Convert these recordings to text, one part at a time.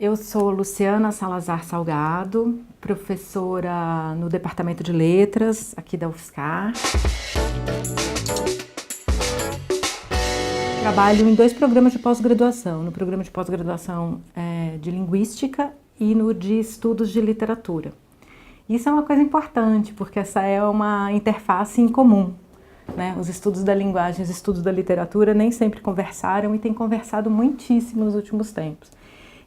Eu sou Luciana Salazar Salgado, professora no Departamento de Letras, aqui da UFSCar. Trabalho em 2 programas de pós-graduação, no programa de pós-graduação de Linguística e no de Estudos de Literatura. Isso é uma coisa importante, porque essa é uma interface em comum, né? Os estudos da linguagem e os estudos da literatura nem sempre conversaram e têm conversado muitíssimo nos últimos tempos.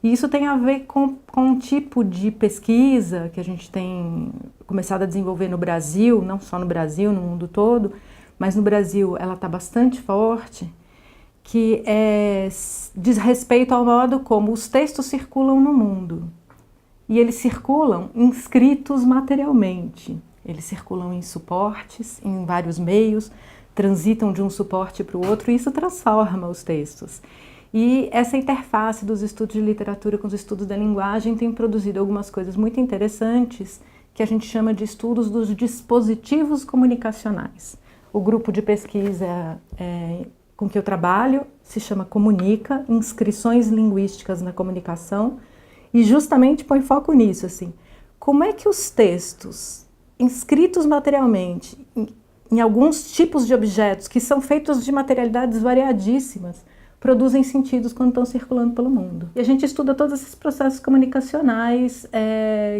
E isso tem a ver com um tipo de pesquisa que a gente tem começado a desenvolver no Brasil, não só no Brasil, no mundo todo, mas no Brasil ela está bastante forte, que diz respeito ao modo como os textos circulam no mundo. E eles circulam inscritos materialmente. Eles circulam em suportes, em vários meios, transitam de um suporte para o outro e isso transforma os textos. E essa interface dos estudos de literatura com os estudos da linguagem tem produzido algumas coisas muito interessantes que a gente chama de estudos dos dispositivos comunicacionais. O grupo de pesquisa com que eu trabalho se chama Comunica, Inscrições Linguísticas na Comunicação, e justamente põe foco nisso, assim, como é que os textos inscritos materialmente em alguns tipos de objetos que são feitos de materialidades variadíssimas produzem sentidos quando estão circulando pelo mundo. E a gente estuda todos esses processos comunicacionais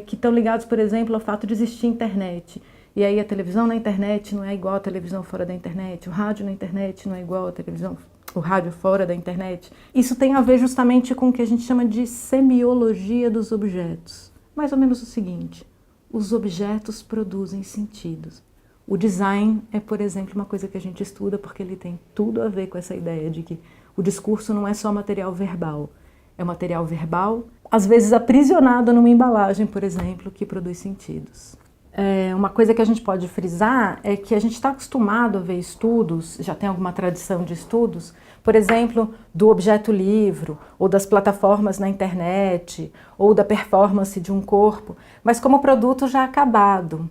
que estão ligados, por exemplo, ao fato de existir internet. E aí a televisão na internet não é igual à televisão fora da internet, o rádio na internet não é igual à televisão, o rádio fora da internet. Isso tem a ver justamente com o que a gente chama de semiologia dos objetos. Mais ou menos o seguinte, os objetos produzem sentidos. O design é, por exemplo, uma coisa que a gente estuda porque ele tem tudo a ver com essa ideia de que o discurso não é só material verbal, é material verbal, às vezes aprisionado numa embalagem, por exemplo, que produz sentidos. Uma coisa que a gente pode frisar é que a gente está acostumado a ver estudos, já tem alguma tradição de estudos, por exemplo, do objeto livro, ou das plataformas na internet, ou da performance de um corpo, mas como produto já acabado.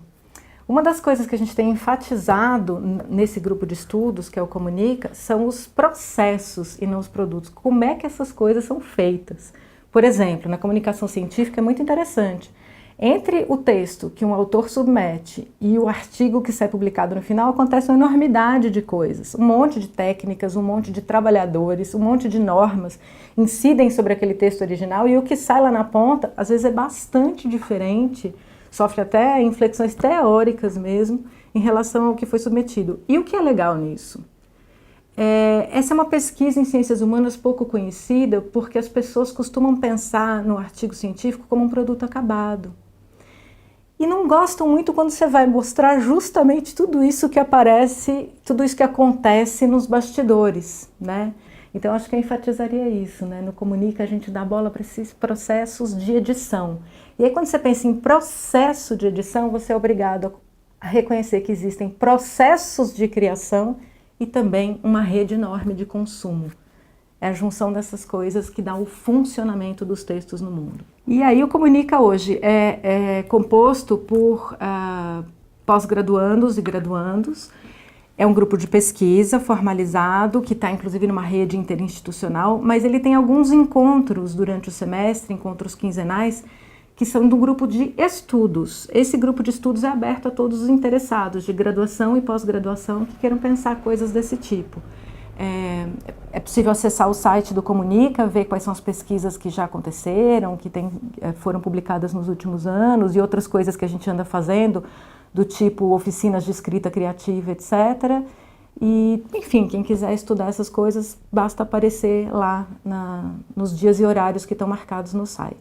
Uma das coisas que a gente tem enfatizado nesse grupo de estudos, que é o Comunica, são os processos e não os produtos. Como é que essas coisas são feitas? Por exemplo, na comunicação científica é muito interessante. Entre o texto que um autor submete e o artigo que sai publicado no final, acontece uma enormidade de coisas. Um monte de técnicas, um monte de trabalhadores, um monte de normas incidem sobre aquele texto original e o que sai lá na ponta, às vezes é bastante diferente, sofre até inflexões teóricas mesmo, em relação ao que foi submetido. E o que é legal nisso? Essa é uma pesquisa em ciências humanas pouco conhecida, porque as pessoas costumam pensar no artigo científico como um produto acabado. E não gostam muito quando você vai mostrar justamente tudo isso que aparece, tudo isso que acontece nos bastidores, né? Então, acho que eu enfatizaria isso, né? No Comunica, a gente dá bola para esses processos de edição. E aí, quando você pensa em processo de edição, você é obrigado a reconhecer que existem processos de criação e também uma rede enorme de consumo. É a junção dessas coisas que dá o funcionamento dos textos no mundo. E aí, o Comunica hoje é composto por pós-graduandos e graduandos. É um grupo de pesquisa formalizado, que está inclusive numa rede interinstitucional, mas ele tem alguns encontros durante o semestre, encontros quinzenais, que são do grupo de estudos. Esse grupo de estudos é aberto a todos os interessados de graduação e pós-graduação que queiram pensar coisas desse tipo. É possível acessar o site do Comunica, ver quais são as pesquisas que já aconteceram, que foram publicadas nos últimos anos e outras coisas que a gente anda fazendo, do tipo oficinas de escrita criativa, etc. E, enfim, quem quiser estudar essas coisas, basta aparecer lá nos dias e horários que estão marcados no site.